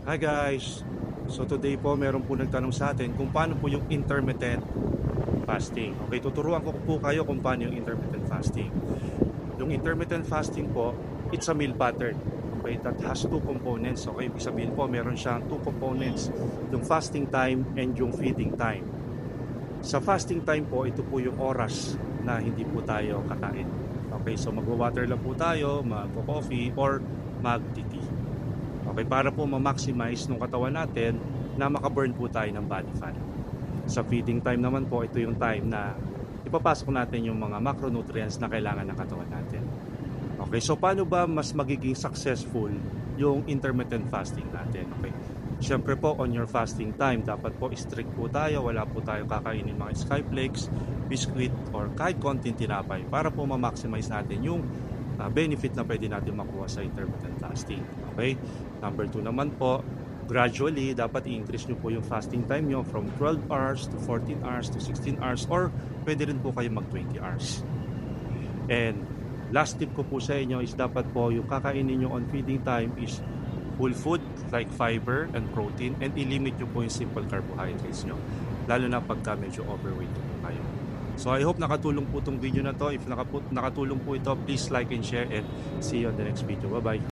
Hi guys! So today po meron po nagtanong sa atin kung paano po yung intermittent fasting. Okay, tuturuan ko po kayo kung paano yung intermittent fasting. Yung intermittent fasting po, it's a meal pattern. Okay, that has two components. Okay, ibig sabihin po meron siyang two components. Yung fasting time and yung feeding time. Sa fasting time po, ito po yung oras na hindi po tayo kakain. Okay, so magwa-water lang po tayo, magko-coffee or mag-tea. Okay, para po ma-maximize ng katawan natin na makaburn po tayo ng body fat. Sa feeding time naman po, ito yung time na ipapasok natin yung mga macronutrients na kailangan ng katawan natin. Okay, so paano ba mas magiging successful yung intermittent fasting natin? Okay, syempre po on your fasting time, dapat po strict po tayo, wala po tayo kakainin mga skyflakes, biscuit, or kahit konting tinapay para po ma-maximize natin yung benefit na pwede natin makuha sa intermittent fasting. Okay? Number 2 naman po, gradually, dapat i-increase nyo po yung fasting time nyo from 12 hours to 14 hours to 16 hours or pwede rin po kayo mag 20 hours. And last tip ko po sa inyo is dapat po yung kakainin nyo on feeding time is whole food like fiber and protein, and i-limit nyo po yung simple carbohydrates nyo. Lalo na pagka medyo overweight po kayo. So I hope nakatulong po itong video na to. If nakatulong po ito, please like and share, and see you on the next video. Bye-bye.